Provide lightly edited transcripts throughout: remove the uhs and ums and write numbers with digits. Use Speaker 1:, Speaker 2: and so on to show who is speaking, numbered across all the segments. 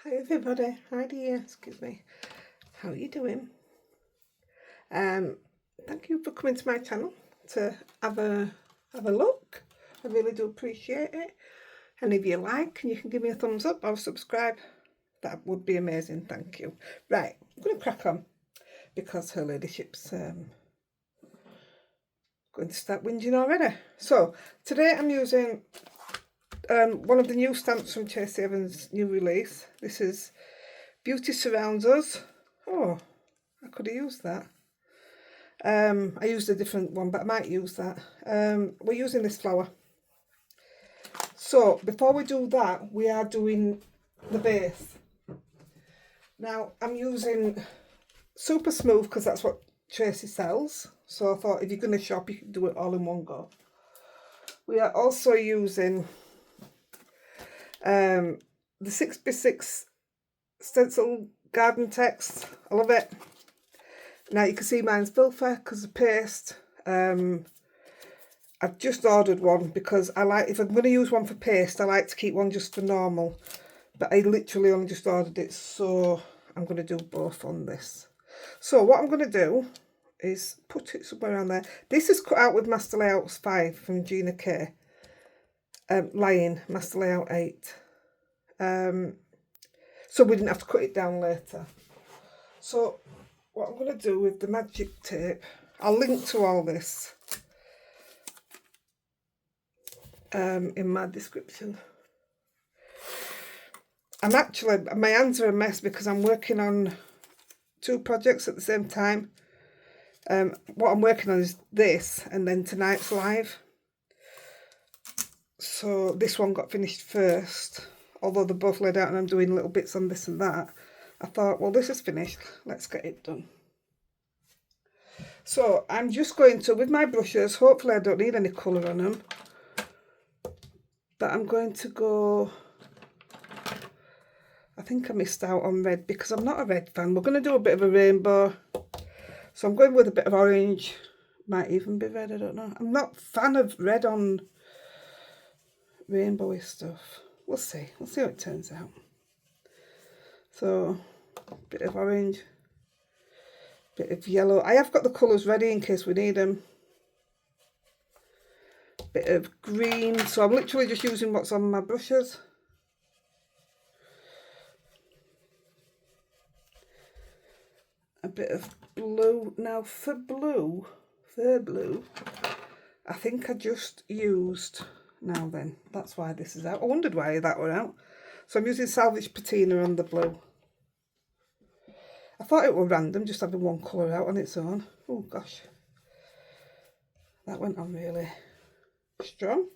Speaker 1: Hi everybody, Heidi-The, excuse me. How are you doing? Thank you for coming to my channel to have a look. I really do appreciate it. And if you like, and you can give me a thumbs up or subscribe, that would be amazing. Thank you. Right, I'm going to crack on because her ladyship's going to start whinging already. So today I'm using one of the new stamps from Chase Evans' new release. This is Beauty Surrounds Us. Oh, I could have used that. I used a different one, but I might use that. We're using this flower. So before we do that, we are doing the base. Now I'm using super smooth because that's what Tracy sells. So I thought if you're going to shop, you can do it all in one go. We are also using the 6x6 stencil garden text. I love it. Now you can see mine's filthy because of paste. I've just ordered one because I like, if I'm going to use one for paste, I like to keep one just for normal. But I literally only just ordered it, so I'm going to do both on this. So what I'm going to do is put it somewhere around there. This is cut out with Master Layouts 5 from Gina K. Lying, Master Layout 8. So we didn't have to cut it down later. So what I'm going to do with the magic tape, I'll link to all this in my description. My hands are a mess because I'm working on 2 projects at the same time. What I'm working on is this and then tonight's live. So this one got finished first, although they're both laid out and I'm doing little bits on this and that. I thought, well, this is finished, let's get it done. So I'm just going to, with my brushes, hopefully I don't need any colour on them, but I'm going to go, I think I missed out on red because I'm not a red fan. We're going to do a bit of a rainbow, so I'm going with a bit of orange, might even be red, I don't know. I'm not a fan of red on rainbowy stuff. We'll see how it turns out. So a bit of orange, bit of yellow. I have got the colours ready in case we need them. Bit of green, so I'm literally just using what's on my brushes. A bit of blue. Now for blue, I think I just used, now then, that's why this is out. I wondered why that were out. So I'm using Salvage Patina on the blue. I thought it were random, just having one colour out on its own. Oh gosh, that went on really strong.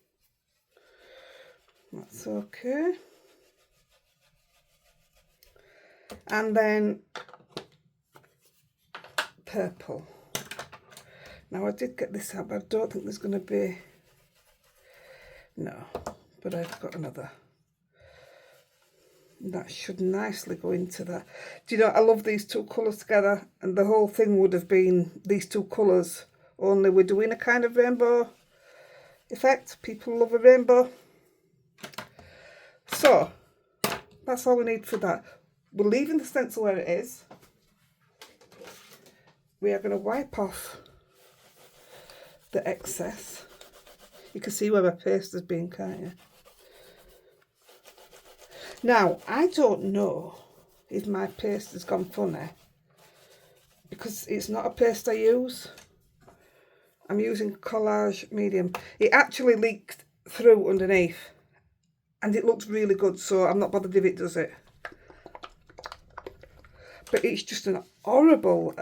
Speaker 1: That's okay. And then purple. Now I did get this out, but I don't think there's going to be, no, but I've got another. That should nicely go into that. Do you know, I love these 2 colours together, and the whole thing would have been these 2 colours, only we're doing a kind of rainbow effect. People love a rainbow. So that's all we need for that. We're leaving the stencil where it is. We are going to wipe off the excess. You can see where my paste has been, can't you? Now, I don't know if my paste has gone funny because it's not a paste I use. I'm using Collage Medium. It actually leaked through underneath and it looks really good, so I'm not bothered if it does it. But it's just an horrible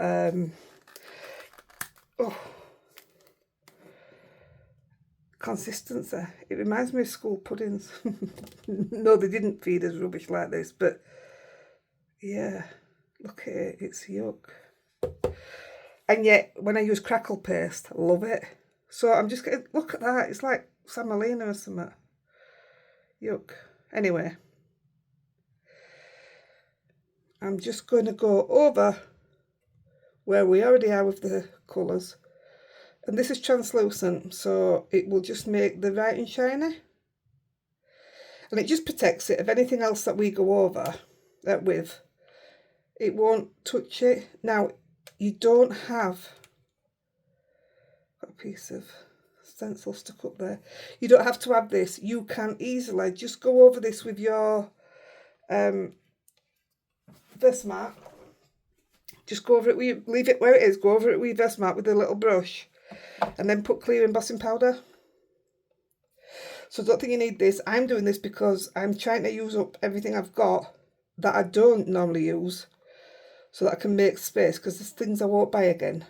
Speaker 1: consistency. It reminds me of school puddings. No, they didn't feed us rubbish like this, but yeah, look at it, it's yuck. And yet when I use crackle paste, I love it. So I'm just getting, look at that, it's like semolina or something. Yuck. Anyway, I'm just going to go over where we already are with the colours. And this is translucent, so it will just make the writing shiny. And it just protects it of anything else that we go over. with. It won't touch it. Now, you don't have a piece of stencil stuck up there. You don't have to have this. You can easily just go over this with your Versmat. Just go over it with, leave it where it is, go over it with Versmat with a little brush, and then put clear embossing powder. So I don't think you need this. I'm doing this because I'm trying to use up everything I've got that I don't normally use, so that I can make space, because there's things I won't buy again.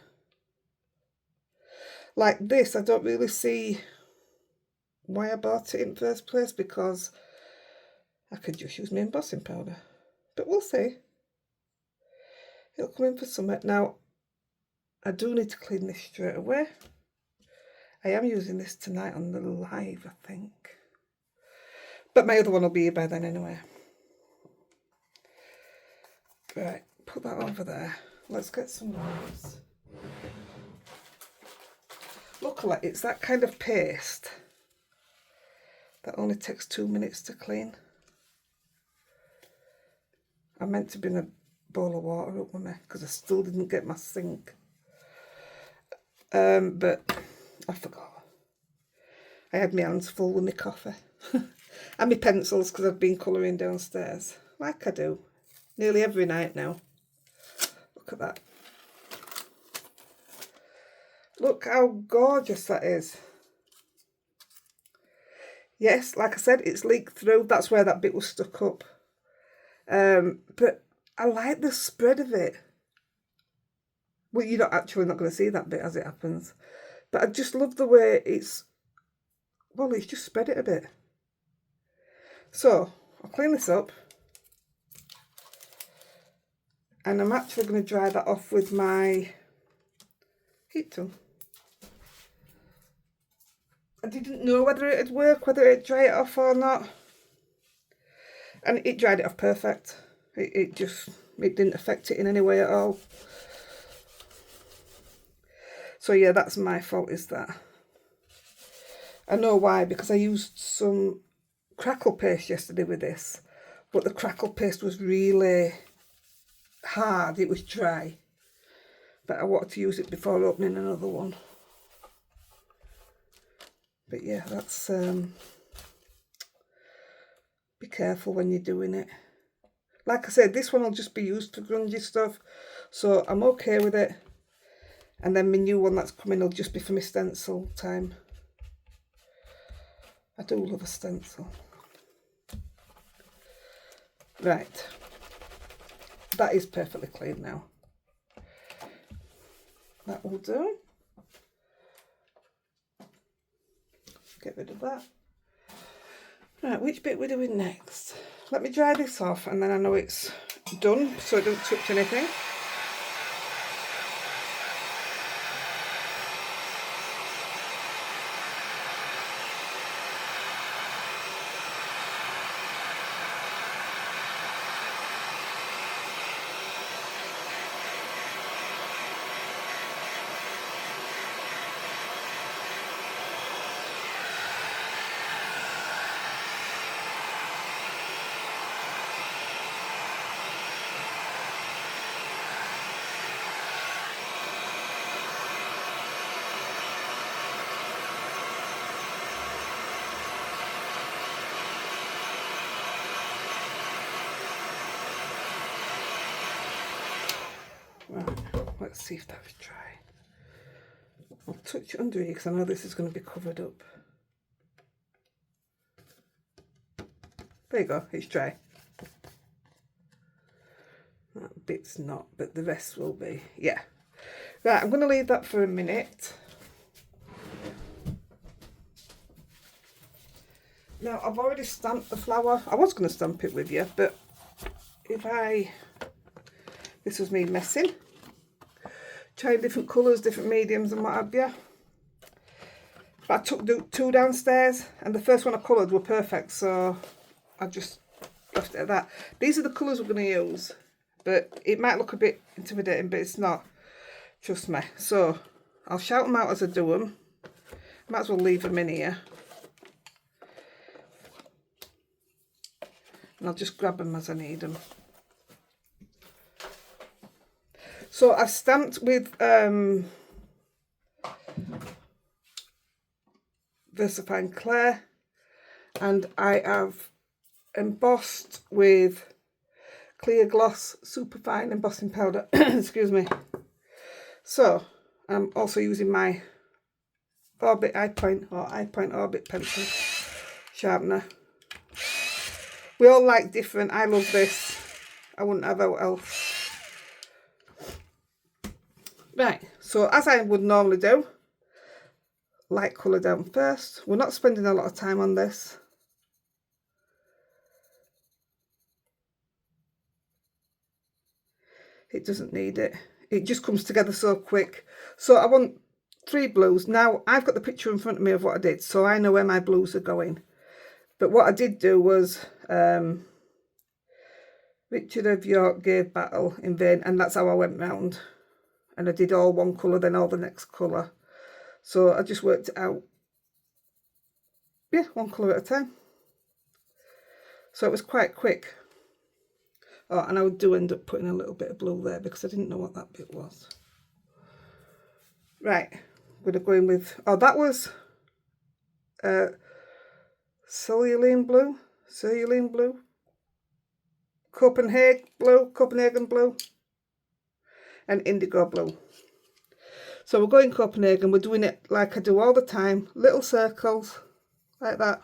Speaker 1: Like this, I don't really see why I bought it in the first place, because I could just use my embossing powder. But we'll see. It'll come in for summer. Now, I do need to clean this straight away. I am using this tonight on the live, I think. But my other one will be here by then anyway. Right, put that over there. Let's get some leaves. Luckily, it's that kind of paste that only takes 2 minutes to clean. I meant to bring a bowl of water up with me because I still didn't get my sink. But I forgot. I had my hands full with my coffee and my pencils because I've been colouring downstairs, like I do nearly every night now. Look at that. Look how gorgeous that is. Yes, like I said, it's leaked through. That's where that bit was stuck up. But I like the spread of it. Well, you're not going to see that bit as it happens. But I just love the way it's just spread it a bit. So, I'll clean this up. And I'm actually going to dry that off with my heat tool. I didn't know whether it'd work, whether it'd dry it off or not. And it dried it off perfect. It didn't affect it in any way at all. So yeah, that's my fault, is that. I know why, because I used some crackle paste yesterday with this, but the crackle paste was really hard, it was dry. But I wanted to use it before opening another one. But yeah, that's, be careful when you're doing it. Like I said, this one will just be used for grungy stuff, so I'm okay with it. And then my new one that's coming will just be for my stencil time. I do love a stencil. Right. That is perfectly clean now. That will do. Get rid of that. Right, which bit we're doing next? Let me dry this off and then I know it's done, so it don't touch anything. Right, let's see if that's dry. I'll touch it under here because I know this is going to be covered up. There you go, it's dry. That bit's not, but the rest will be. Yeah. Right, I'm going to leave that for a minute. Now, I've already stamped the flower. I was going to stamp it with you, but this was me messing. Trying different colours, different mediums and what have you. But I took 2 downstairs and the first one I coloured were perfect, so I just left it at that. These are the colours we're going to use, but it might look a bit intimidating, but it's not. Trust me. So I'll shout them out as I do them. Might as well leave them in here. And I'll just grab them as I need them. So I've stamped with VersaFine Clay, and I have embossed with Clear Gloss Superfine Embossing Powder. Excuse me. So I'm also using my Orbit Eye Point Orbit pencil sharpener. We all like different. I love this. I wouldn't have it else. Right, so as I would normally do, light colour down first. We're not spending a lot of time on this. It doesn't need it. It just comes together so quick. So I want 3 blues. Now I've got the picture in front of me of what I did, so I know where my blues are going. But what I did do was Richard of York gave battle in vain, and that's how I went round. And I did all one colour, then all the next colour. So I just worked it out. Yeah, one colour at a time. So it was quite quick. Oh, and I do end up putting a little bit of blue there because I didn't know what that bit was. Right, I'm going to go in with, oh, that was cerulean blue, Copenhagen blue, and indigo blue. So we're going Copenhagen, we're doing it like I do all the time, little circles, like that.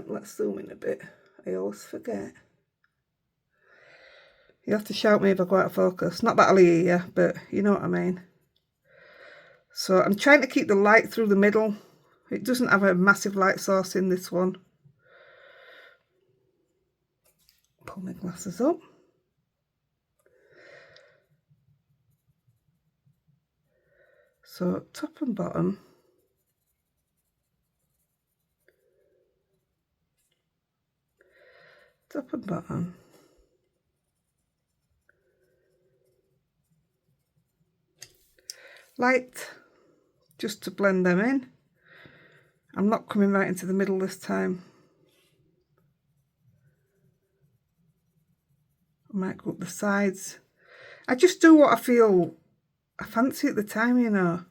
Speaker 1: Let's zoom in a bit, I always forget. You have to shout me if I go out of focus. Not that I'll hear you, but you know what I mean. So I'm trying to keep the light through the middle. It doesn't have a massive light source in this one. Pull my glasses up. So top and bottom. Top and bottom. Light, just to blend them in. I'm not coming right into the middle this time. I might go up the sides. I just do what I feel I fancy at the time, you know.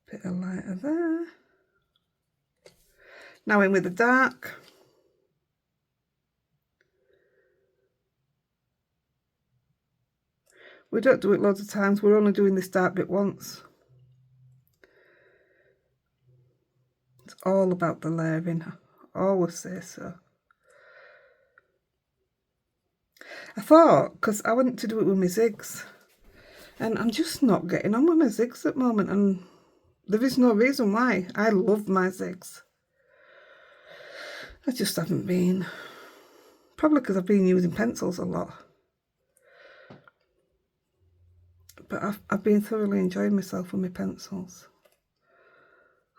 Speaker 1: Bit of lighter there. Now in with the dark. We don't do it loads of times, we're only doing this dark bit once. It's all about the layering, I always say so. I thought, because I wanted to do it with my zigs, and I'm just not getting on with my zigs at the moment, and there is no reason why. I love my zigs. I just haven't been. Probably because I've been using pencils a lot. But I've been thoroughly enjoying myself with my pencils.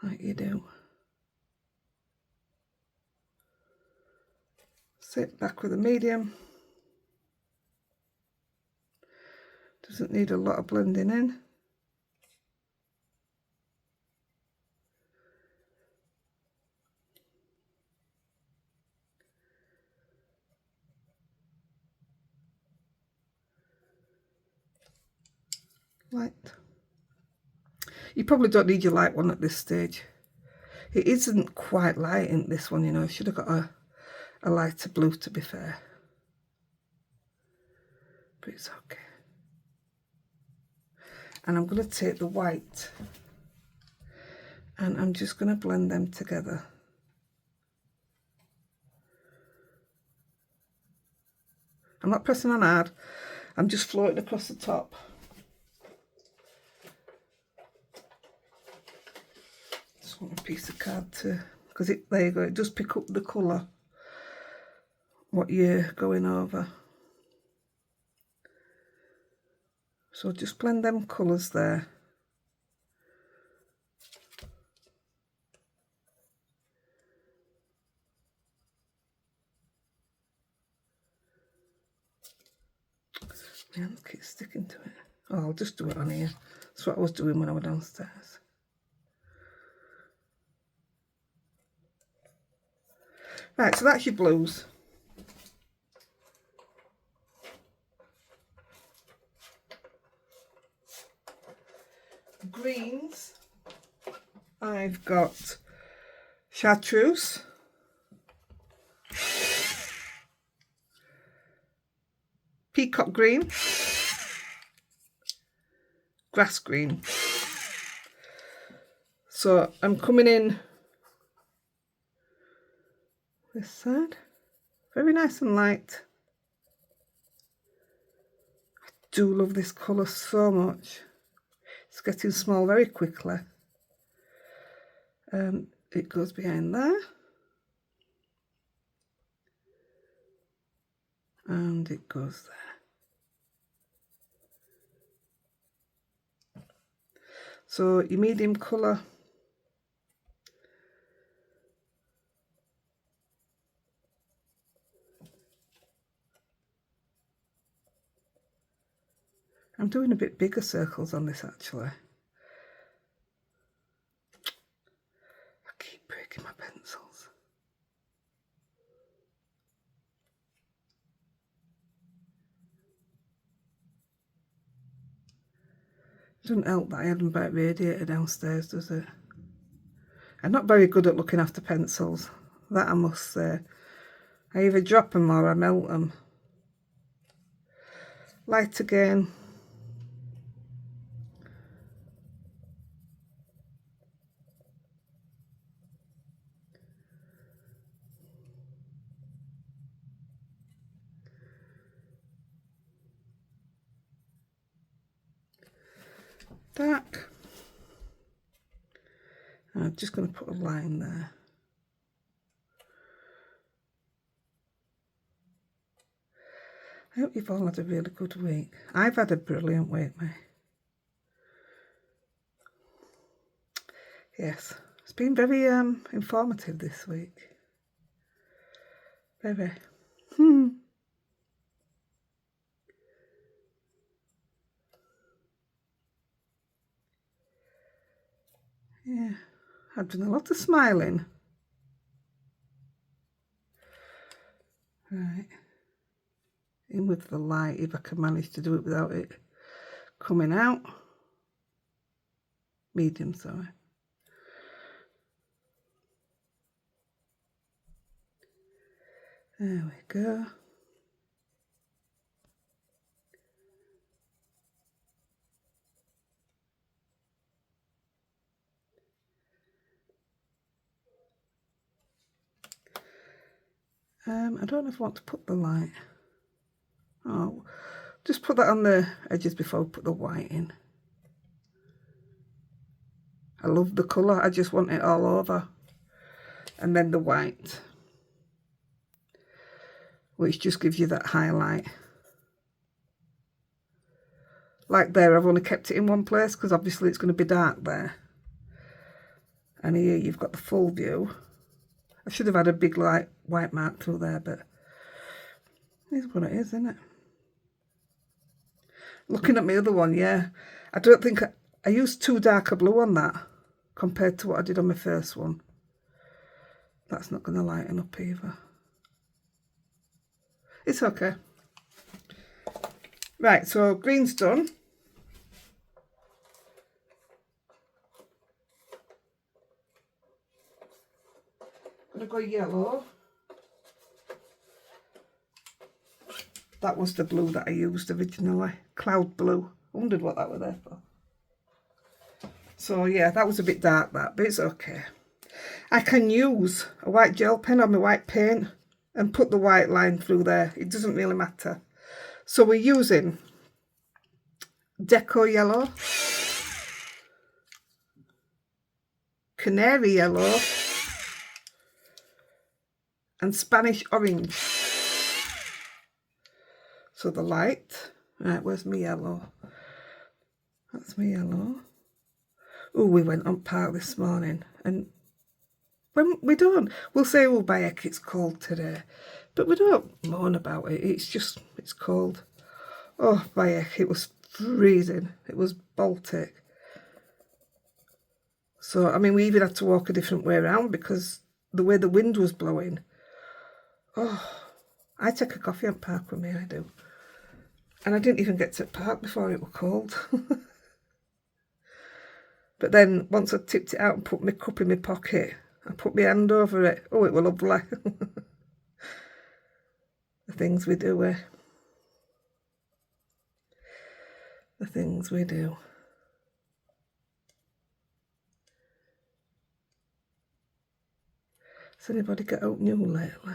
Speaker 1: Like you do. Sit back with a medium. Doesn't need a lot of blending in. Light. You probably don't need your light one at this stage. It isn't quite light in this one, you know. I should have got a lighter blue, to be fair. But it's okay. And I'm going to take the white and I'm just going to blend them together. I'm not pressing on hard, I'm just floating across the top. Just want a piece of card to, because there you go, it does pick up the colour, what you're going over. So just blend them colours there. My hands keep sticking to it. Oh, I'll just do it on here. That's what I was doing when I was downstairs. Right, so that's your blues. Greens, I've got chartreuse, peacock green, grass green. So I'm coming in this side, very nice and light. I do love this colour so much. It's getting small very quickly. It goes behind there. And it goes there. So your medium colour. I'm doing a bit bigger circles on this actually. I keep breaking my pencils. It doesn't help that I had them about radiator downstairs, does it? I'm not very good at looking after pencils, that I must say. I either drop them or I melt them. Light again. Dark. I'm just going to put a line there. I hope you've all had a really good week. I've had a brilliant week, mate. Yes, it's been very informative this week. Very. Yeah, I've done a lot of smiling. Right. In with the light, if I can manage to do it without it coming out. Medium, sorry. There we go. I don't know if I want to put the light. Oh, just put that on the edges before I put the white in. I love the colour, I just want it all over. And then the white, which just gives you that highlight. Like there, I've only kept it in one place because obviously it's going to be dark there. And here you've got the full view. I should have had a big light white mark through there, but it is what it is, isn't it? Looking at my other one, yeah, I don't think I used too dark a blue on that compared to what I did on my first one. That's not going to lighten up either. It's okay. Right, so green's done. I'm going to go yellow. That was the blue that I used originally, cloud blue. I wondered what that was there for. So yeah, that was a bit dark that, but it's okay. I can use a white gel pen on my white paint and put the white line through there. It doesn't really matter. So we're using Deco Yellow, Canary Yellow, and Spanish Orange. So the light, right, where's my yellow? That's my yellow. Oh, we went on park this morning, and when we don't, we'll say, oh, by heck, it's cold today, but we don't moan about it. It's just, it's cold. Oh, by heck, it was freezing. It was Baltic. So, I mean, we even had to walk a different way around because the way the wind was blowing. Oh, I take a coffee and park with me, I do. And I didn't even get to park before it was cold. But then once I tipped it out and put my cup in my pocket, I put my hand over it. Oh, it was lovely. The things we do, the things we do. Has anybody got out new lately?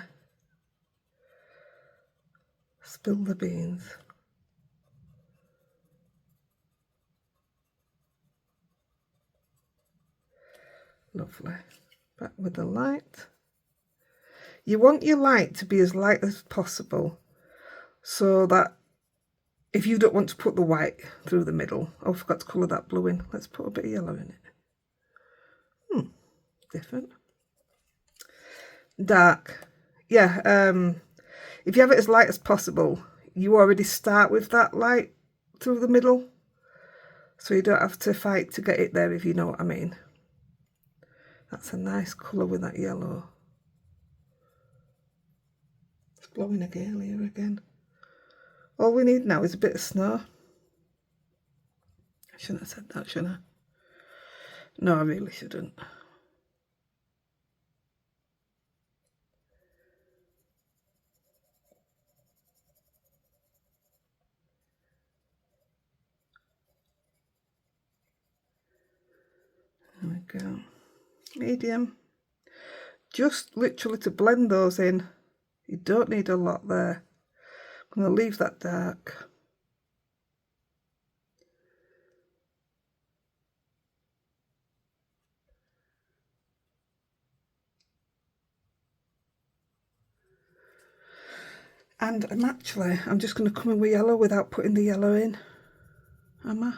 Speaker 1: Spill the beans. Lovely. Back with the light. You want your light to be as light as possible so that if you don't want to put the white through the middle, oh, I forgot to colour that blue in. Let's put a bit of yellow in it. Different. Dark. Yeah, if you have it as light as possible, you already start with that light through the middle. So you don't have to fight to get it there, if you know what I mean. That's a nice colour with that yellow. It's blowing a gale here again. All we need now is a bit of snow. I shouldn't have said that, shouldn't I? No, I really shouldn't. There we go. Medium. Just literally to blend those in. You don't need a lot there. I'm going to leave that dark. And I'm just going to come in with yellow without putting the yellow in. Am I?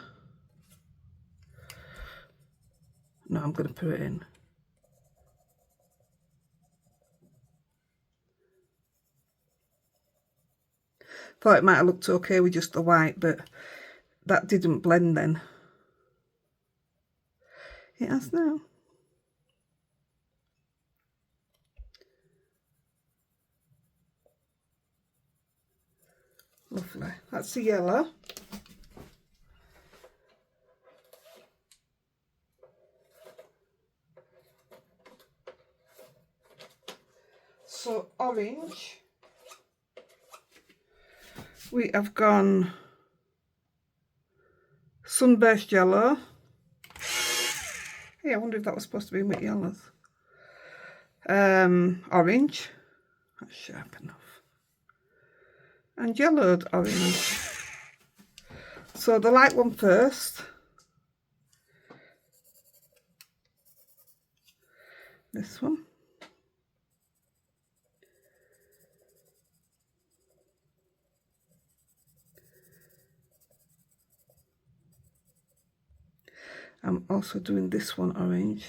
Speaker 1: No, I'm going to put it in. Thought it might have looked okay with just the white, but that didn't blend then. It has now. Lovely. That's the yellow. So orange. We have gone sunburst yellow. Yeah, I wonder if that was supposed to be with yellows. Orange. That's sharp enough. And yellowed orange. So the light one first. This one. I'm also doing this one orange.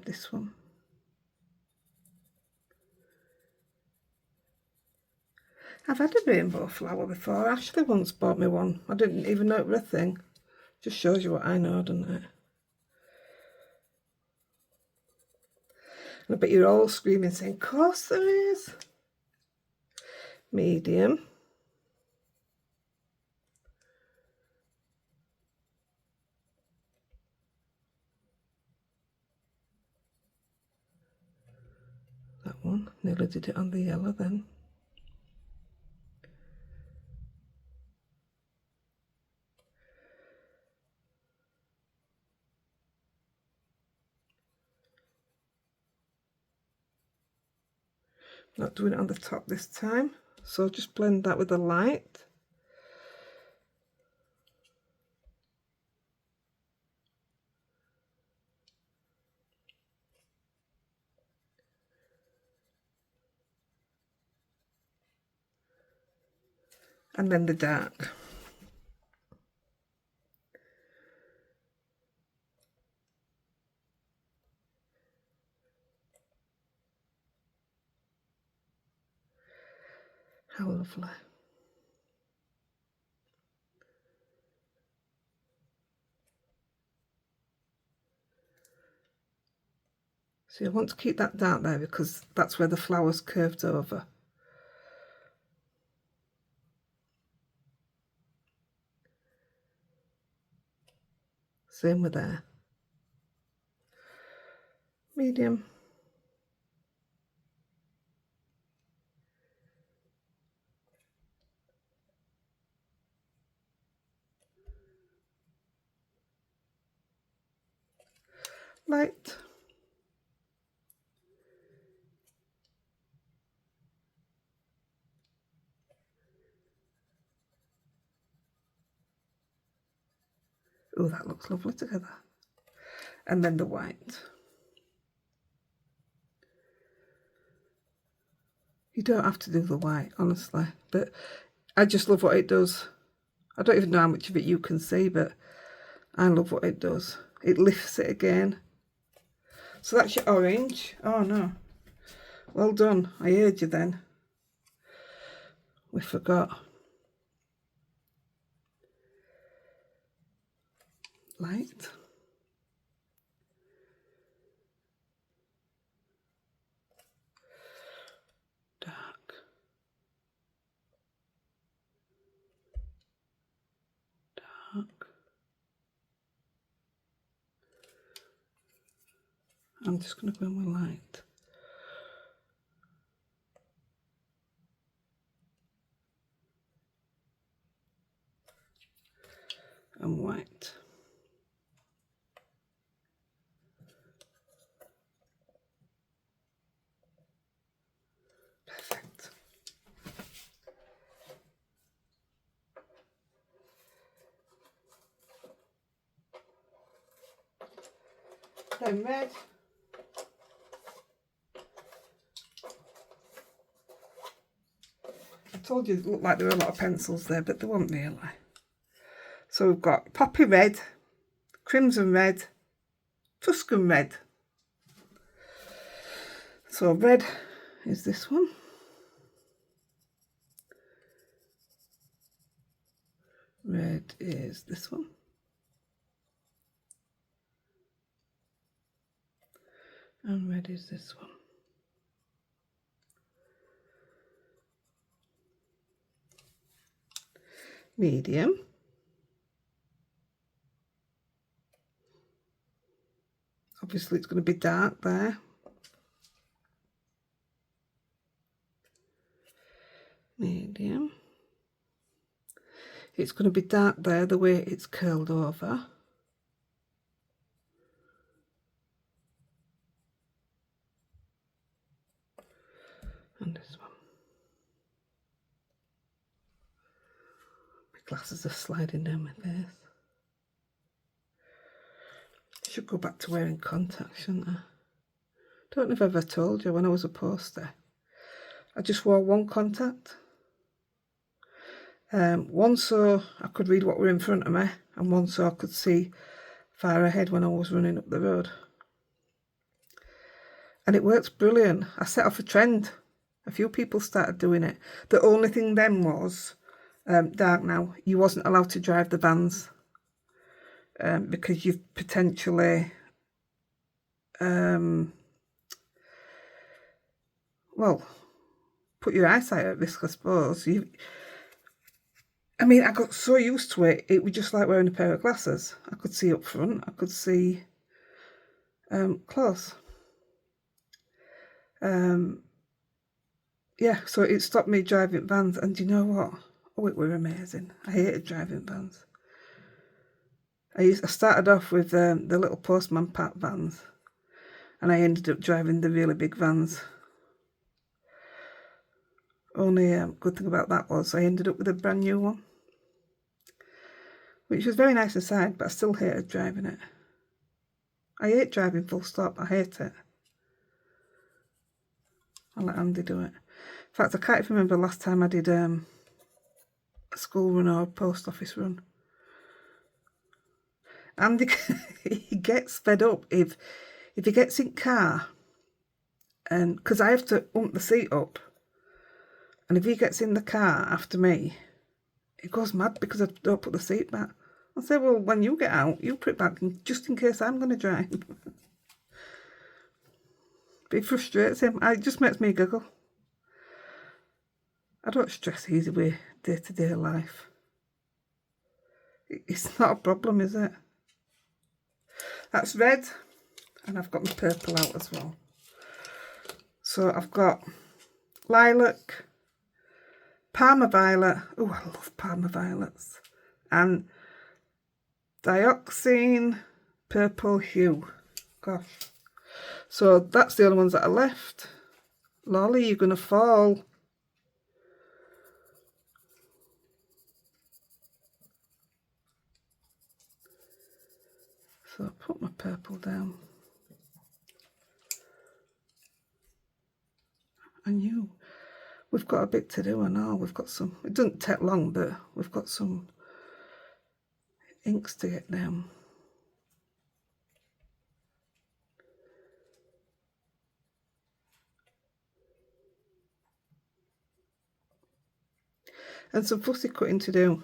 Speaker 1: This one. I've had a rainbow flower before. Ashley once bought me one. I didn't even know it was a thing. Just shows you what I know, doesn't it? And I bet you're all screaming saying, of course there is. Medium. That one. Nearly did it on the yellow then. Not doing it on the top this time. So just blend that with the light. And then the dark. How lovely. See, I want to keep that dark there because that's where the flower's curved over. Same with there. Medium. Light. Oh, that looks lovely together. And then the white. You don't have to do the white, honestly, but I just love what it does. I don't even know how much of it you can see, but I love what it does. It lifts it again. So that's your orange. Oh no. Well done. I heard you then. We forgot. Light. Dark. Dark. I'm just going to go in with light. And white. Perfect. Then red. I told you it looked like there were a lot of pencils there, but there weren't really. So we've got poppy red, crimson red, Tuscan red. So red is this one. Red is this one. And red is this one. Medium. Obviously it's going to be dark there. Medium. It's going to be dark there the way it's curled over. And this one. My glasses are sliding down my face. Should go back to wearing contacts, shouldn't I? Don't know if I've ever told you, when I was a poster, I just wore one contact. One so I could read what were in front of me, and one so I could see far ahead when I was running up the road. And it works brilliant. I set off a trend. A few people started doing it. The only thing then was, dark now, you wasn't allowed to drive the vans. Because you've potentially, well, put your eyesight at risk, I suppose. I mean, I got so used to it, it was just like wearing a pair of glasses. I could see up front, I could see close. Yeah, so it stopped me driving vans, and do you know what? Oh, it were amazing. I hated driving vans. I started off with the little postman pack vans, and I ended up driving the really big vans. Only good thing about that was I ended up with a brand new one, which was very nice inside, but I still hated driving it. I hate driving full stop, I hate it. I'll let Andy do it. In fact, I can't even remember the last time I did a school run or a post office run. Andy, he gets fed up if he gets in car, and because I have to ump the seat up, and if he gets in the car after me, he goes mad because I don't put the seat back. I say, well, when you get out, you put it back, just in case I'm going to drive. But it frustrates him. It just makes me giggle. I don't stress easy with day-to-day life. It's not a problem, is it? That's red, and I've got my purple out as well. So I've got lilac, Parma violet. Oh, I love Parma violets. And dioxine purple hue. Gosh. So that's the only ones that are left. Lolly, you're going to fall. So I'll put my purple down. And we've got a bit to do, I know. We've got some, it doesn't take long, but we've got some inks to get down. And some fussy cutting to do.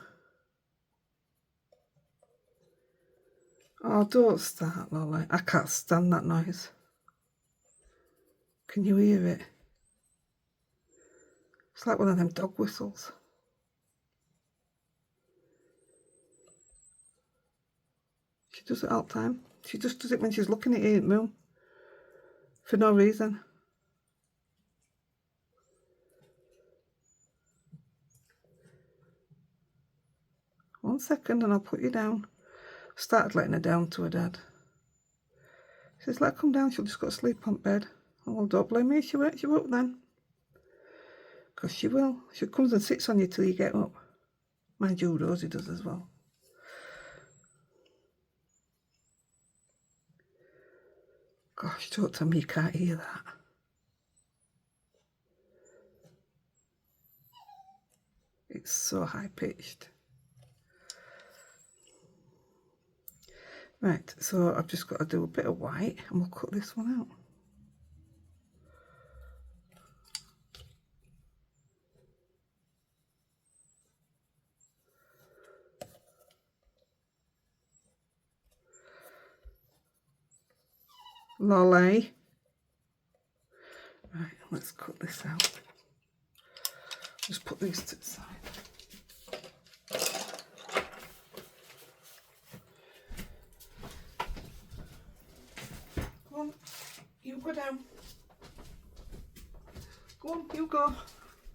Speaker 1: Oh, don't start, Lolly. I can't stand that noise. Can you hear it? It's like one of them dog whistles. She does it all the time. She just does it when she's looking at you, Moon. For no reason. One second and I'll put you down. Started letting her down to her dad. She says, let her come down, she'll just go to sleep on bed. Oh, well, don't blame me, she wakes you up then. Because she will. She comes and sits on you till you get up. Mind you, Rosie does as well. Gosh, don't tell me you can't hear that. It's so high-pitched. Right, so I've just got to do a bit of white and we'll cut this one out. Lolly. Right, let's cut this out. Just put these to the side. Come on, you go down. Go on, you go.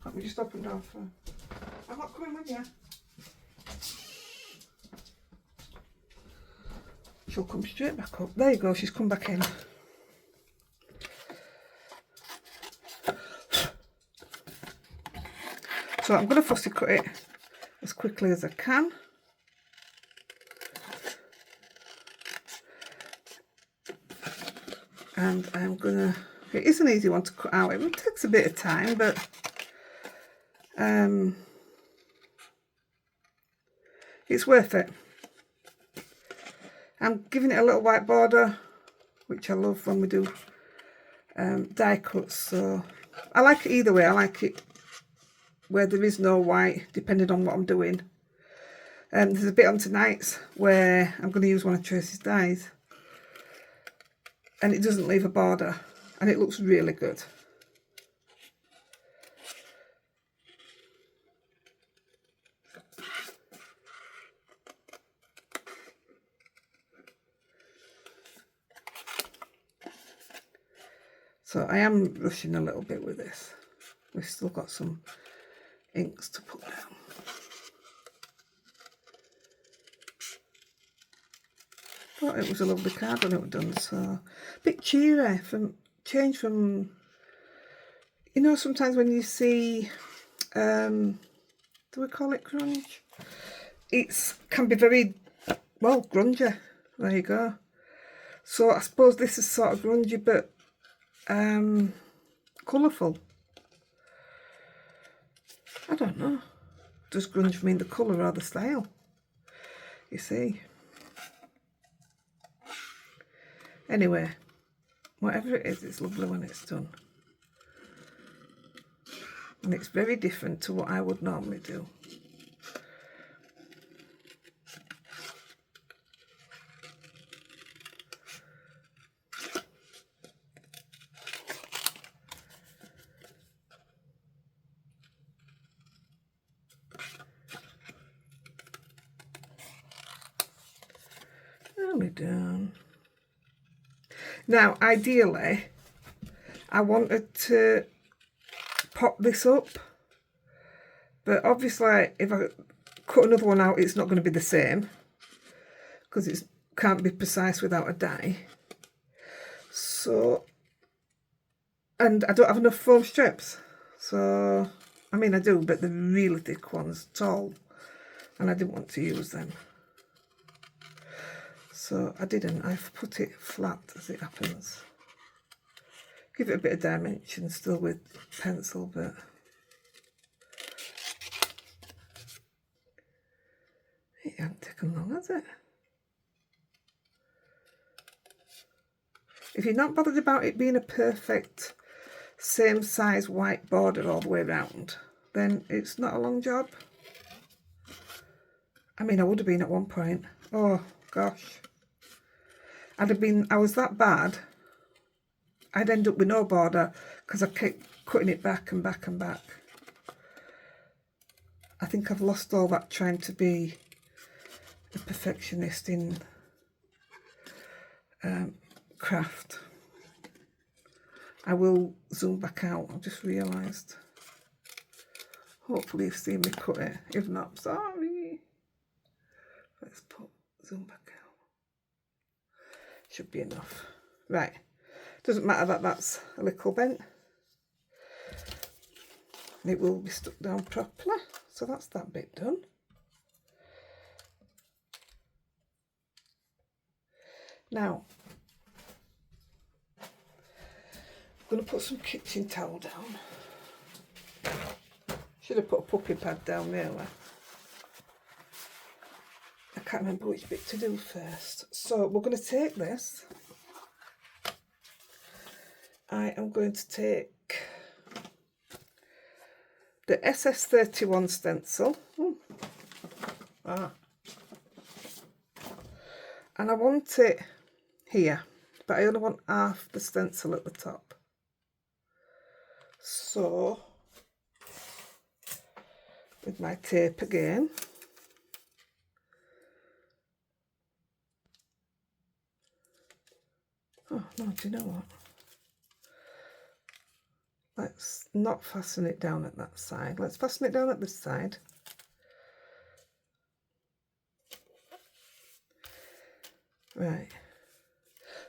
Speaker 1: Let me just open down for. I'm not coming with you. She'll come straight back up. There you go, she's come back in. So I'm going to fussy cut it as quickly as I can. And I'm going to, it is an easy one to cut out. It takes a bit of time, but it's worth it. I'm giving it a little white border, which I love when we do die cuts. So I like it either way. I like it where there is no white, depending on what I'm doing. There's a bit on tonight's where I'm going to use one of Tracy's dies, and it doesn't leave a border, and it looks really good. So I am rushing a little bit with this. We've still got some inks to put down. Thought it was a lovely card when it was done, so a bit cheery, change from, you know, sometimes when you see, do we call it grunge? It can be very, well, grungy. There you go. So I suppose this is sort of grungy, but colourful. I don't know. Does grunge mean the colour or the style? You see. Anyway, whatever it is, it's lovely when it's done. And it's very different to what I would normally do. nearly done. Now, ideally, I wanted to pop this up, but obviously if I cut another one out, it's not going to be the same because it can't be precise without a die. So, and I don't have enough foam strips. So, I mean I do, but the really thick ones, tall, and I didn't want to use them. So I didn't. I've put it flat as it happens. Give it a bit of dimension still with pencil, but it hasn't taken long, has it? If you're not bothered about it being a perfect same size white border all the way around, then it's not a long job. I mean, I would have been at one point. Oh gosh, I was that bad. I'd end up with no border because I kept cutting it back and back and back. I think I've lost all that trying to be a perfectionist in craft. I will zoom back out. I've just realised. Hopefully you've seen me cut it. If not, I'm sorry. Let's zoom back out. Should be enough. Right. Doesn't matter that that's a little bent. It will be stuck down properly. So that's that bit done. Now, I'm going to put some kitchen towel down. Should have put a puppy pad down really. I can't remember which bit to do first. So we're going to take this. I am going to take the SS31 stencil. And I want it here, but I only want half the stencil at the top. So, with my tape again, oh no, do you know what? Let's not fasten it down at that side. Let's fasten it down at this side. Right.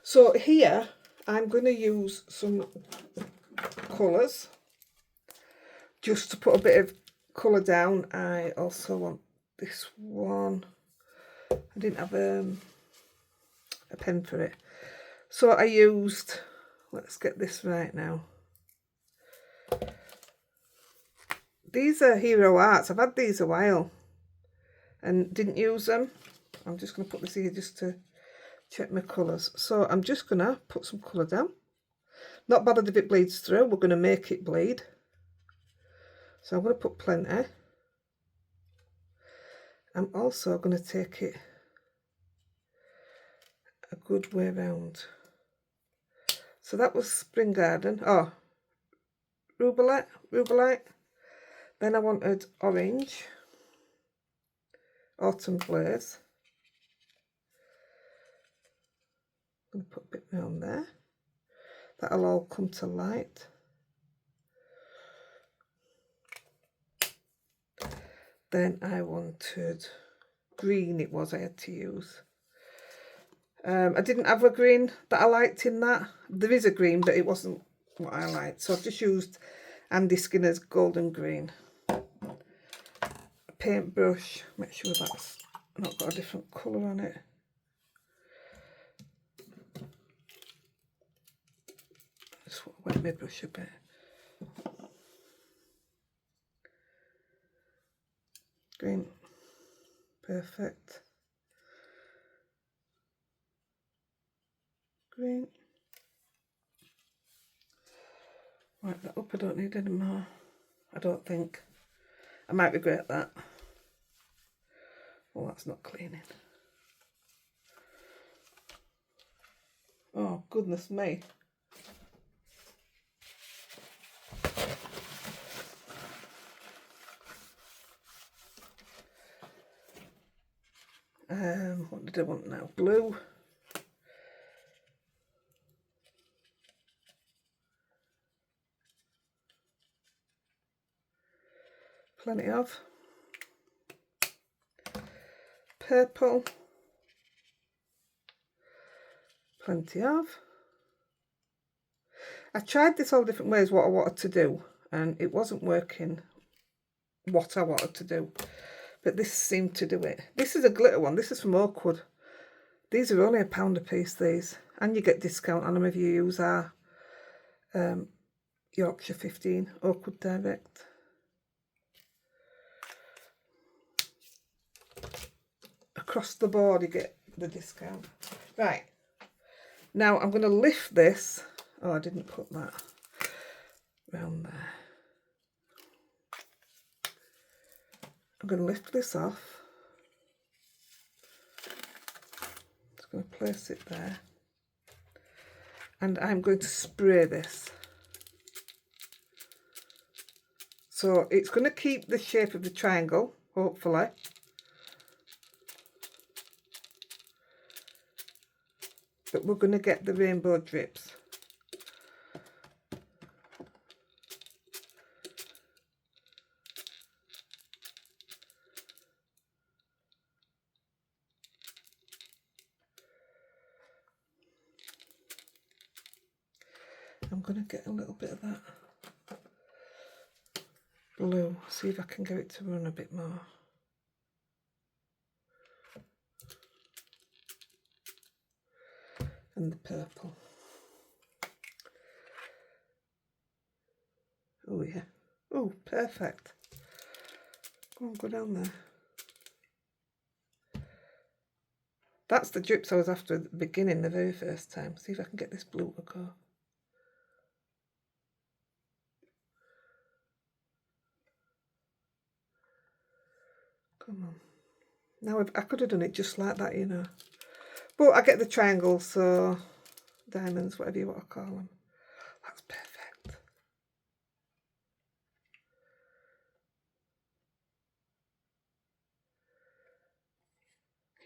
Speaker 1: So here I'm going to use some colours just to put a bit of colour down. I also want this one. I didn't have a pen for it. So I used, let's get this right now. These are Hero Arts. I've had these a while and didn't use them. I'm just going to put this here just to check my colours. So I'm just going to put some colour down. Not bothered if it bleeds through. We're going to make it bleed. So I'm going to put plenty. I'm also going to take it a good way round. So that was Spring Garden. Oh, Rubelite. Then I wanted orange, Autumn Blaze. I'm going to put a bit around there. That'll all come to light. Then I wanted green, it was I had to use. I didn't have a green that I liked in that. There is a green, but it wasn't what I liked. So I've just used Andy Skinner's Golden Green. A paintbrush, make sure that's not got a different colour on it. Just wet my brush a bit. Green, perfect. Green. Wipe that up, I don't need any more. I don't think. I might regret that. Well, that's not cleaning. Oh, goodness me. What did I want now? Blue. Plenty of. Purple. Plenty of. I tried this all different ways what I wanted to do, and it wasn't working what I wanted to do, but this seemed to do it. This is a glitter one. This is from Oakwood. These are only £1 a piece, these, and you get discount on them if you use our Yorkshire 15 Oakwood Direct. Across the board you get the discount. Right, now I'm going to lift this. Oh, I didn't put that round there. I'm going to lift this off. Just going to place it there. And I'm going to spray this. So it's going to keep the shape of the triangle, hopefully. But we're going to get the rainbow drips. I'm going to get a little bit of that blue, see if I can get it to run a bit more. And the purple. Oh yeah. Oh, perfect. Go on, go down there. That's the drips I was after at the beginning, the very first time. See if I can get this blue to go. Come on. Now I could have done it just like that, you know. But I get the triangles, so diamonds, whatever you want to call them. That's perfect.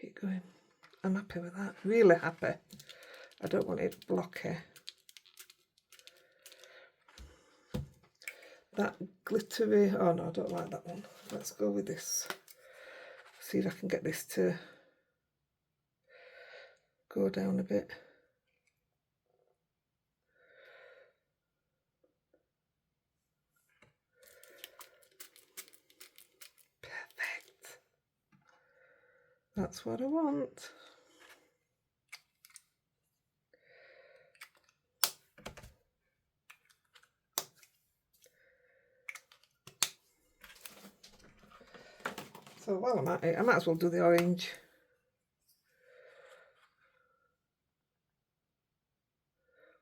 Speaker 1: Keep going. I'm happy with that. Really happy. I don't want it blocky. That glittery. Oh no, I don't like that one. Let's go with this. See if I can get this to go down a bit. Perfect. That's what I want. So while I'm at it, I might as well do the orange.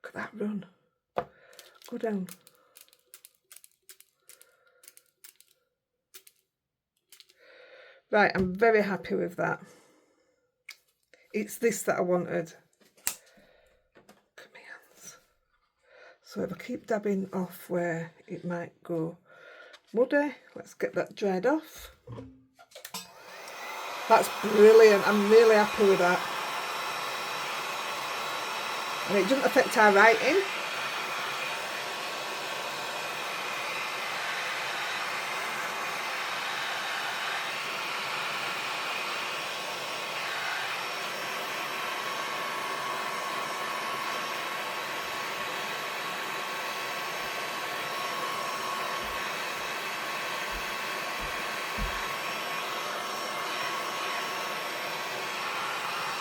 Speaker 1: Look at that run. Go down. Right, I'm very happy with that. It's this that I wanted. Look at my hands. So if I keep dabbing off where it might go muddy, let's get that dried off. That's brilliant. I'm really happy with that. And it doesn't affect our writing.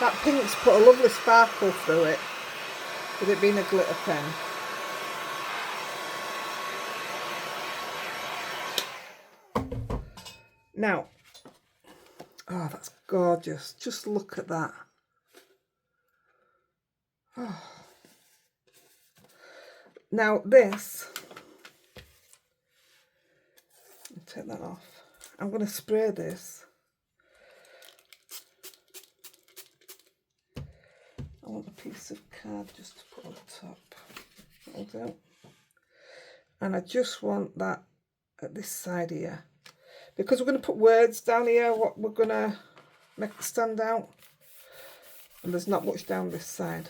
Speaker 1: That pink's put a lovely sparkle through it, with it being a glitter pen. Now, oh, that's gorgeous. Just look at that. Oh. Now this, take that off. I'm going to spray this. I want a piece of card just to put on the top. That'll do. And I just want that at this side here. Because we're going to put words down here, what we're going to make it stand out. And there's not much down this side.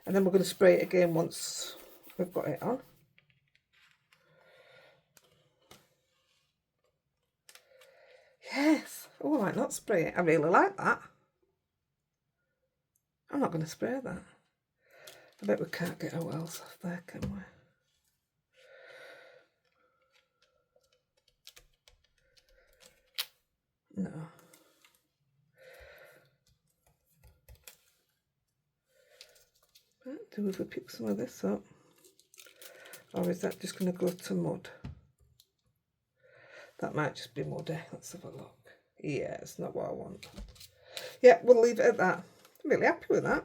Speaker 1: And then we're going to spray it again once we've got it on. Yes. Oh, I might not spray it. I really like that. I'm not going to spray that. I bet we can't get our wells off there, can we? No. What do if we pick some of this up? Or is that just going to go to mud? That might just be muddy. Let's have a look. Yeah, it's not what I want. Yeah, we'll leave it at that. I'm really happy with that.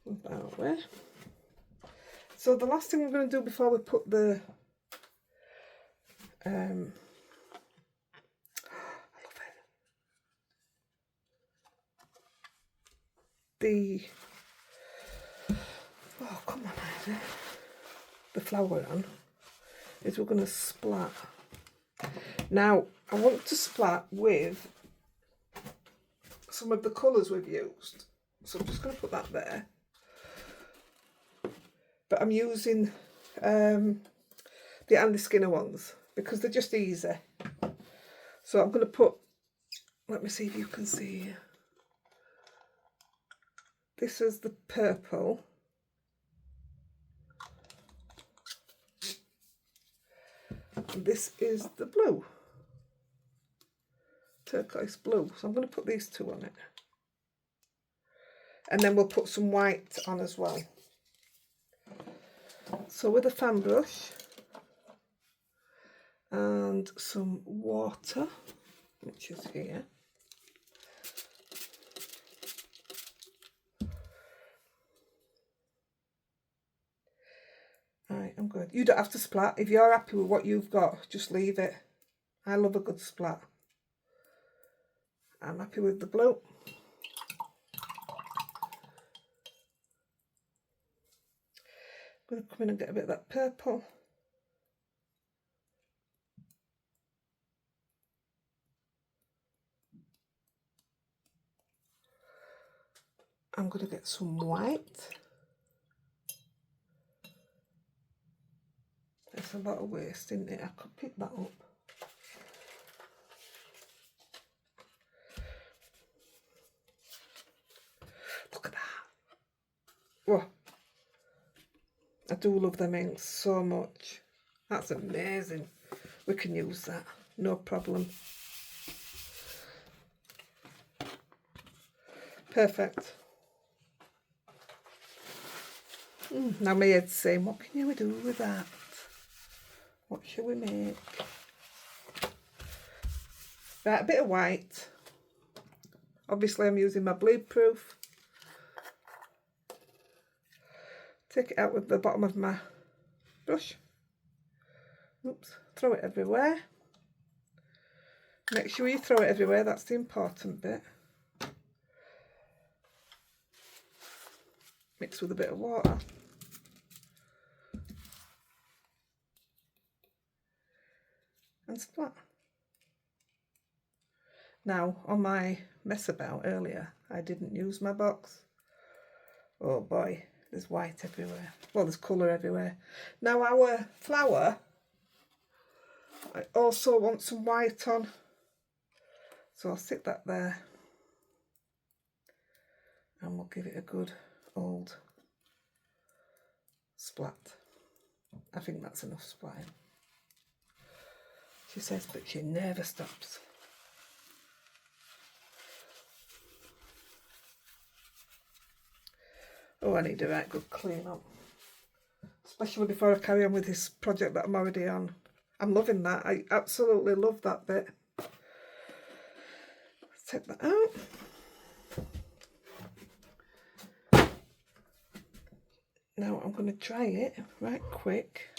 Speaker 1: Move that away. So the last thing we're going to do before we put the I love it. Oh, come on, Heidi. The flower on is we're going to splat. Now, I want to splat with some of the colours we've used. So I'm just going to put that there. But I'm using the Andy Skinner ones because they're just easy. So I'm going to put, let me see if you can see. This is the purple. And this is the blue. Turquoise blue. So I'm going to put these two on it. And then we'll put some white on as well. So with a fan brush and some water, which is here. Right, I'm good. You don't have to splat. If you're happy with what you've got, just leave it. I love a good splat. I'm happy with the blue. I'm going to come in and get a bit of that purple. I'm going to get some white. There's a lot of waste in it. I could pick that up. Look at that. Whoa. I do love them inks so much. That's amazing. We can use that. No problem. Perfect. Now my head's saying, what can you do with that? What shall we make? Right, a bit of white. Obviously I'm using my bleed proof. Take it out with the bottom of my brush. Oops, throw it everywhere. Make sure you throw it everywhere, that's the important bit. Mix with a bit of water. And splat. Now, on my mess about earlier, I didn't use my box. Oh boy, there's white everywhere. Well, there's colour everywhere. Now our flower, I also want some white on. So I'll stick that there. And we'll give it a good old splat. I think that's enough splatting. She says, but she never stops. Oh, I need a right good clean up. Especially before I carry on with this project that I'm already on. I'm loving that. I absolutely love that bit. Let's take that out. Now I'm going to dry it right quick.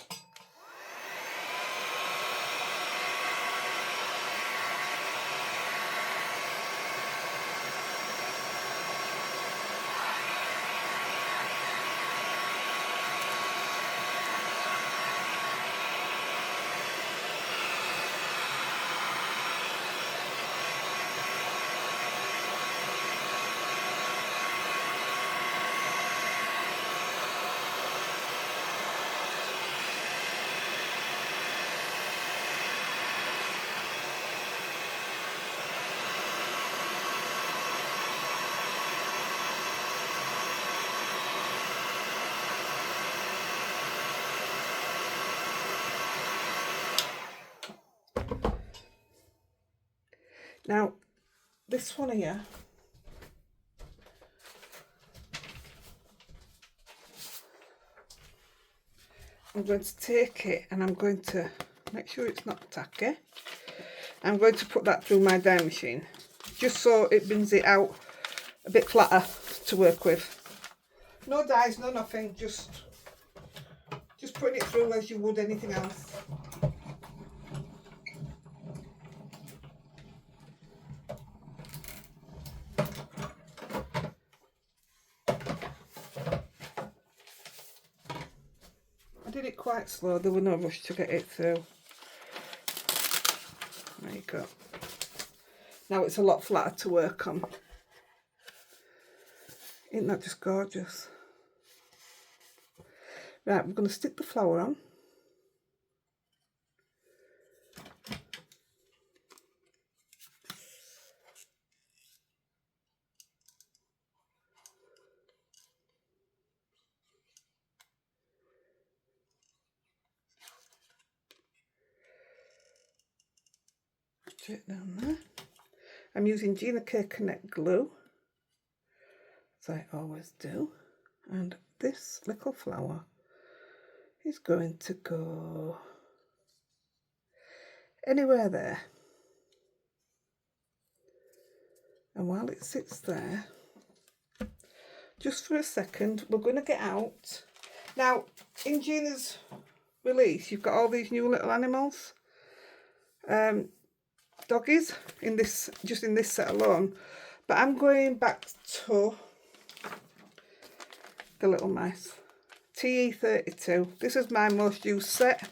Speaker 1: Now, this one here, I'm going to take it and I'm going to make sure it's not tacky. I'm going to put that through my dye machine, just so it brings it out a bit flatter to work with. No dyes, no nothing, just putting it through as you would anything else. I did it quite slow, there was no rush to get it through. There you go. Now it's a lot flatter to work on. Isn't that just gorgeous? Right, we're going to stick the flower on. Straight down there. I'm using Gina K Connect glue, as I always do, and this little flower is going to go anywhere there. And while it sits there, just for a second, we're going to get out. Now, in Gina's release, you've got all these new little animals, doggies, in this, just in this set alone. But I'm going back to the little mice. TE32. This is my most used set.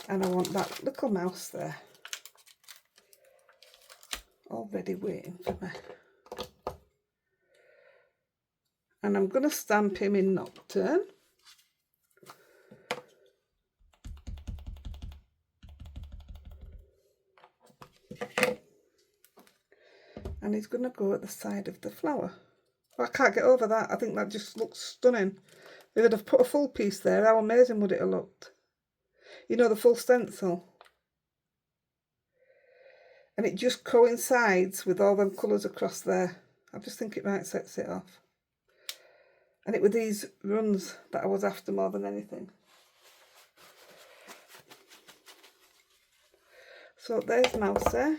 Speaker 1: And I want that little mouse there, already waiting for me. And I'm going to stamp him in Nocturne. And he's going to go at the side of the flower. I can't get over that. I think that just looks stunning. If I'd have put a full piece there, how amazing would it have looked? You know, the full stencil. And it just coincides with all them colours across there. I just think it might set it off. And it were these runs that I was after more than anything. So there's Mouse there.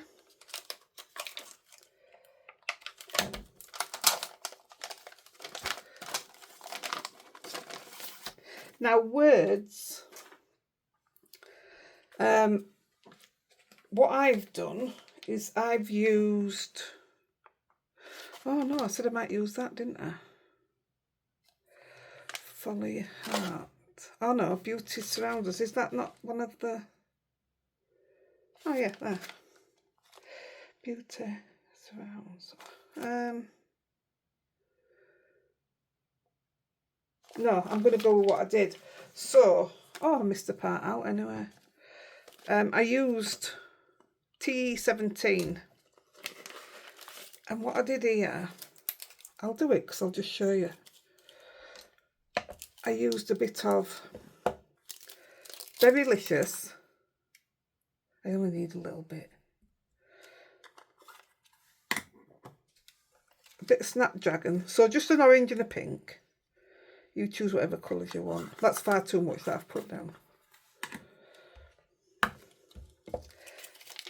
Speaker 1: Now words, what I've done is I've used, oh no, I said I might use that, didn't I? Folly Heart. Oh no, Beauty Surrounds Us. Is that not one of the, oh yeah, there. Beauty Surrounds. No, I'm going to go with what I did. So, oh, I missed the part out anyway. I used T17. And what I did here, I'll do it because I'll just show you. I used a bit of Berrylicious. I only need a little bit. A bit of Snapdragon. So just an orange and a pink. You choose whatever colours you want. That's far too much that I've put down.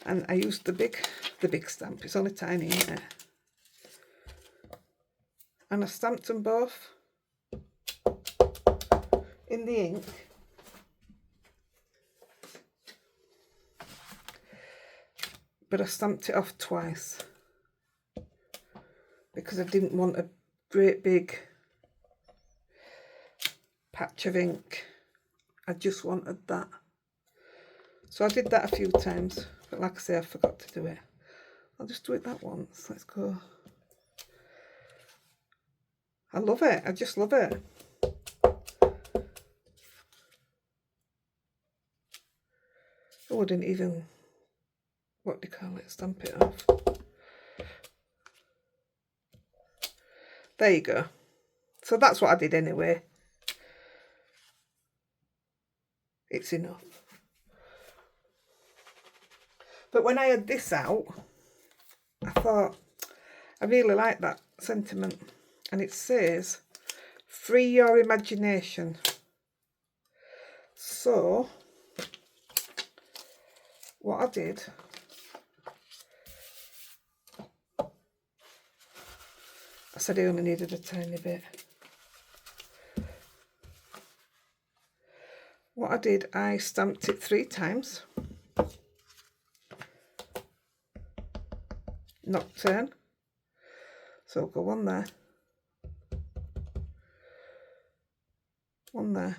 Speaker 1: And I used the big stamp. It's only tiny in there. And I stamped them both in the ink. But I stamped it off twice because I didn't want a great big patch of ink. I just wanted that. So I did that a few times, but like I say, I forgot to do it. I'll just do it that once. Let's go. I love it. I just love it. I wouldn't even, what do you call it, stamp it off. There you go. So that's what I did anyway. It's enough. But when I had this out, I thought, I really like that sentiment. And it says, free your imagination. So, what I did, I said I only needed a tiny bit. What I did, I stamped it 3 times. Nocturne. So I'll go 1 there. 1 there.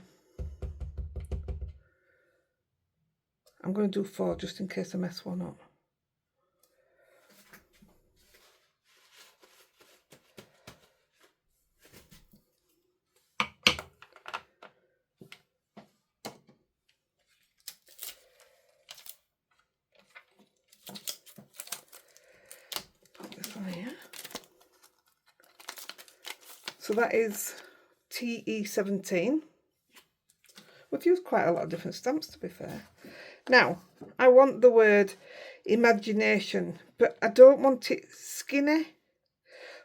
Speaker 1: I'm going to do 4 just in case I mess one up. So that is TE17. We've used quite a lot of different stamps, to be fair. Now, I want the word imagination, but I don't want it skinny.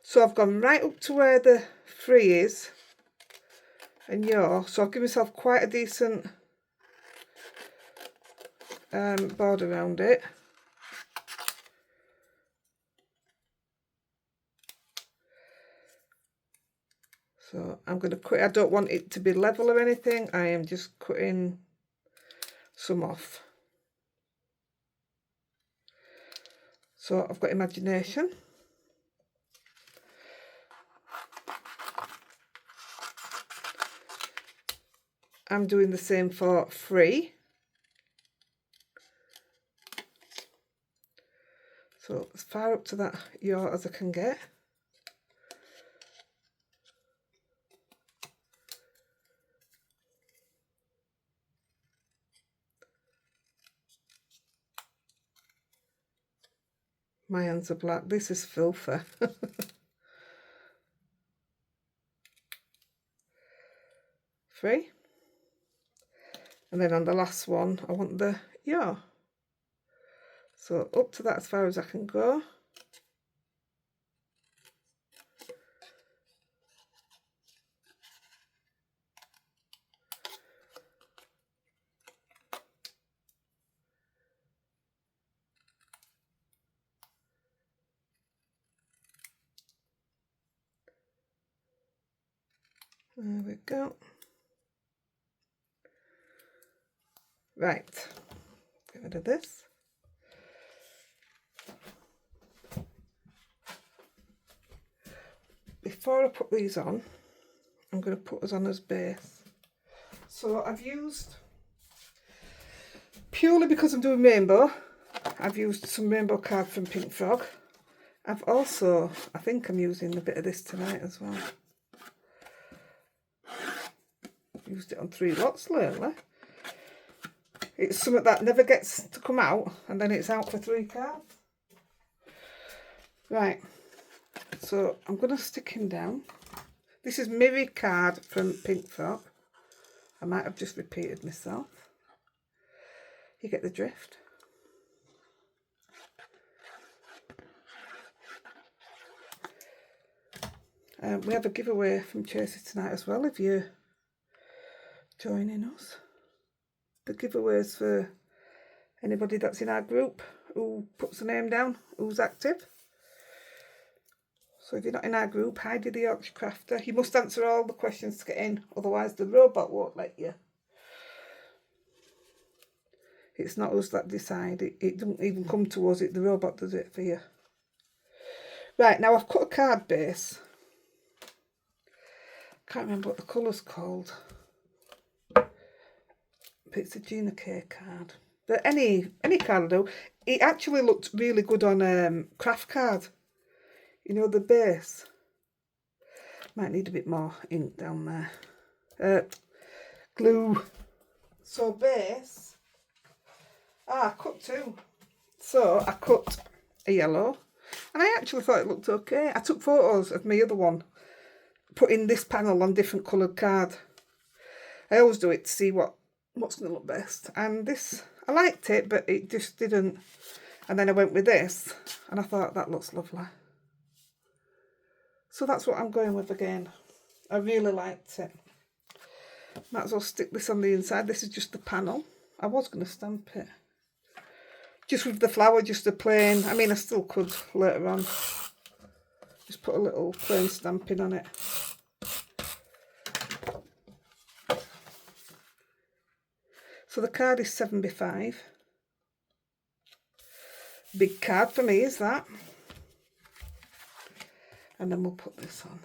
Speaker 1: So I've gone right up to where the free is and your. So I've given myself quite a decent border around it. So I'm going to cut, I don't want it to be level or anything. I am just cutting some off. So I've got imagination. I'm doing the same for free. So as far up to that yaw as I can get. My hands are black. This is filthy. Free. And then on the last one, I want the yaw. So up to that as far as I can go. There we go. Right, get rid of this. Before I put these on, I'm going to put us on as base. So I've used, purely because I'm doing rainbow, I've used some rainbow card from Pink Frog. I've also, I think I'm using a bit of this tonight as well. Used it on 3 lots lately. It's something that never gets to come out, and then it's out for 3 cards. Right, so I'm going to stick him down. This is Mirror card from Pink Frog. I might have just repeated myself. You get the drift. We have a giveaway from Chasey tonight as well, if you're joining us. The giveaways for anybody that's in our group who puts a name down, who's active. So if you're not in our group, Heidi-The Yorkshire Crafter, you must answer all the questions to get in, otherwise the robot won't let you. It's not us that decide, it doesn't even come to us, the robot does it for you. Right, now I've cut a card base. Can't remember what the colour's called. But it's a Gina K card. But any card will do. It actually looked really good on craft card. You know, the base. Might need a bit more ink down there. Glue. So base. I cut 2. So I cut a yellow. And I actually thought it looked okay. I took photos of my other one, putting this panel on different coloured card. I always do it to see what's going to look best. And this, I liked it, but it just didn't. And then I went with this, and I thought that looks lovely. So that's what I'm going with again. I really liked it. Might as well stick this on the inside. This is just the panel. I was going to stamp it. Just with the flower, just a plain. I mean, I still could later on. Just put a little plain stamping on it. So the card is 7x5. Big card for me is that. And then we'll put this on.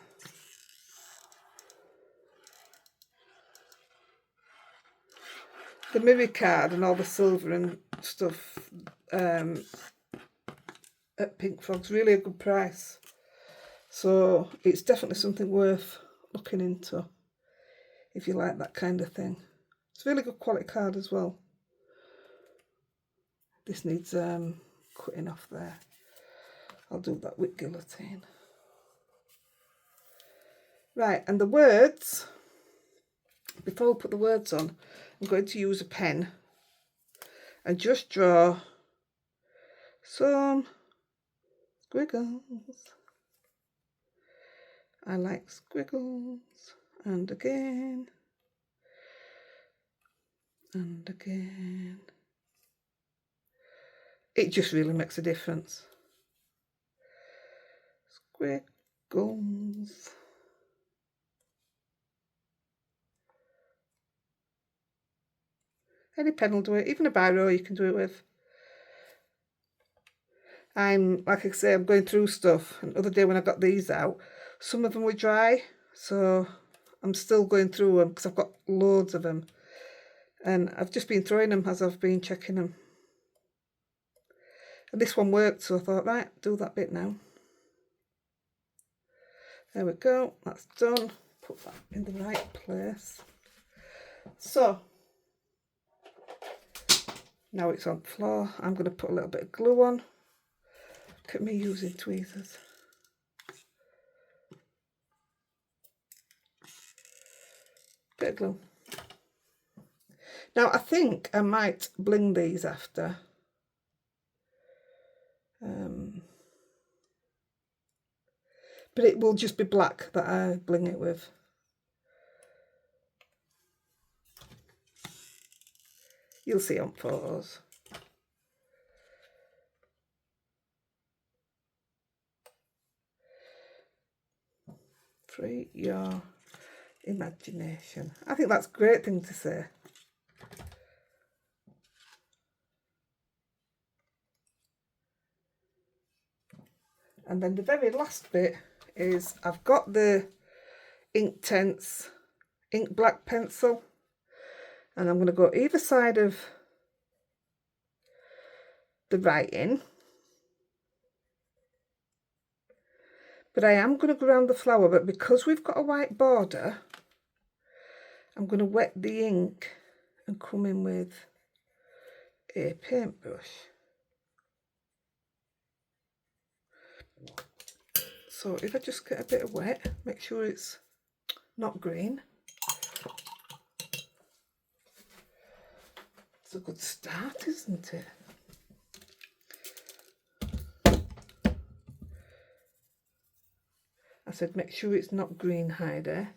Speaker 1: The mirror card and all the silver and stuff at Pink Frog's really a good price. So it's definitely something worth looking into if you like that kind of thing. It's a really good quality card as well. This needs cutting off there. I'll do that with guillotine. Right, and the words, before I put the words on, I'm going to use a pen and just draw some squiggles. I like squiggles. And again. And again. It just really makes a difference. Squiggles. Any pen will do it, even a biro you can do it with. Like I say, I'm going through stuff, and the other day when I got these out, some of them were dry, so I'm still going through them because I've got loads of them. And I've just been throwing them as I've been checking them. And this one worked, so I thought, right, do that bit now. There we go, that's done. Put that in the right place. So, now it's on the floor. I'm going to put a little bit of glue on. Look at me using tweezers. Bit of glue. Now I think I might bling these after. But it will just be black that I bling it with. You'll see on photos. Free your imagination. I think that's a great thing to say. And then the very last bit is I've got the Inktense ink black pencil, and I'm going to go either side of the writing, but I am going to go around the flower, but because we've got a white border, I'm going to wet the ink and come in with a paintbrush. So if I just get a bit of wet, make sure it's not green. It's a good start, isn't it? I said make sure it's not green, Heidi.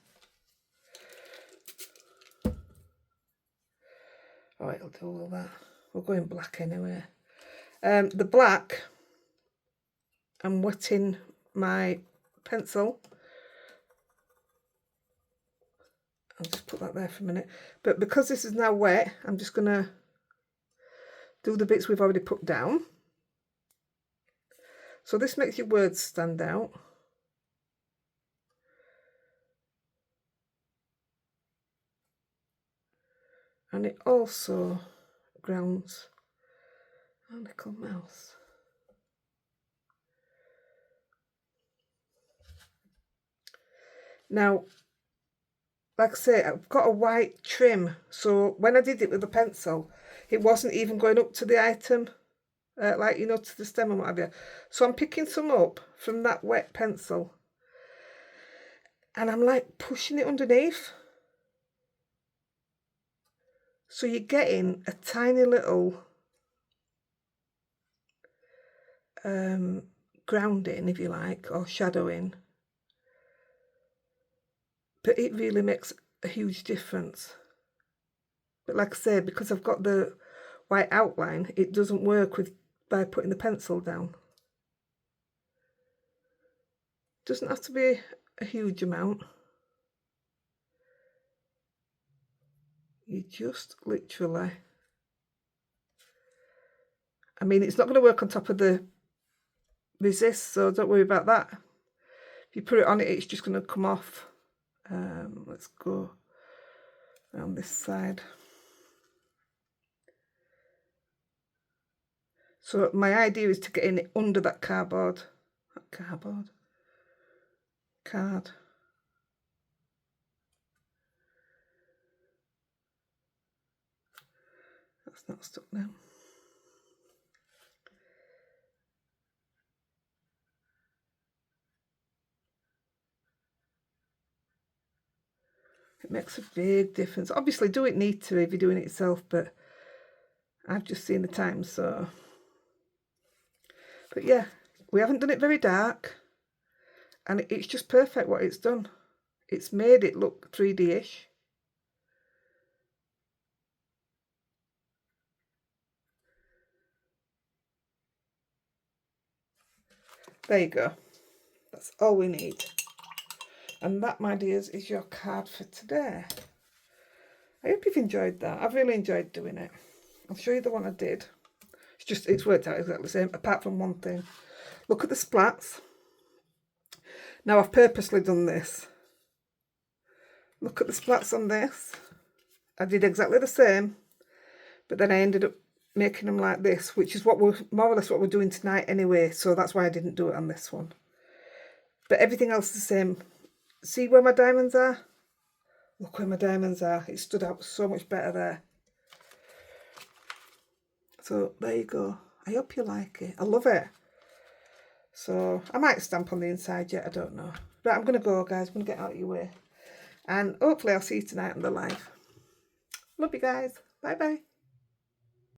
Speaker 1: Oh, it'll do all that. We're going black anyway. The black, I'm wetting my pencil. I'll just put that there for a minute. But because this is now wet, I'm just going to do the bits we've already put down. So this makes your words stand out. And it also grounds our little mouse. Now, like I say, I've got a white trim, so when I did it with the pencil, it wasn't even going up to the item, like, you know, to the stem and what have you. So I'm picking some up from that wet pencil, and I'm like pushing it underneath. So you're getting a tiny little grounding, if you like, or shadowing. But it really makes a huge difference. But like I say, because I've got the white outline, it doesn't work with by putting the pencil down. Doesn't have to be a huge amount. You just literally, I mean, it's not going to work on top of the resist, so don't worry about that. If you put it on it, it's just going to come off. Let's go around this side. So my idea is to get in it under that card. That's not stuck now. It makes a big difference. Obviously, do it need to if you're doing it yourself, but I've just seen the time, so. But yeah, we haven't done it very dark, and it's just perfect what it's done. It's made it look 3D-ish. There you go. That's all we need. And that, my dears, is your card for today. I hope you've enjoyed that. I've really enjoyed doing it. I'll show you the one I did. It's worked out exactly the same, apart from one thing. Look at the splats. Now, I've purposely done this. Look at the splats on this. I did exactly the same, but then I ended up making them like this, which is what we're more or less what we're doing tonight anyway, so that's why I didn't do it on this one. But everything else is the same. See where my diamonds are? Look where my diamonds are. It stood out so much better there. So there you go. I hope you like it. I love it. So I might stamp on the inside yet, I don't know. Right, I'm going to go, guys. I'm going to get out of your way. And hopefully I'll see you tonight on the live. Love you guys. Bye-bye.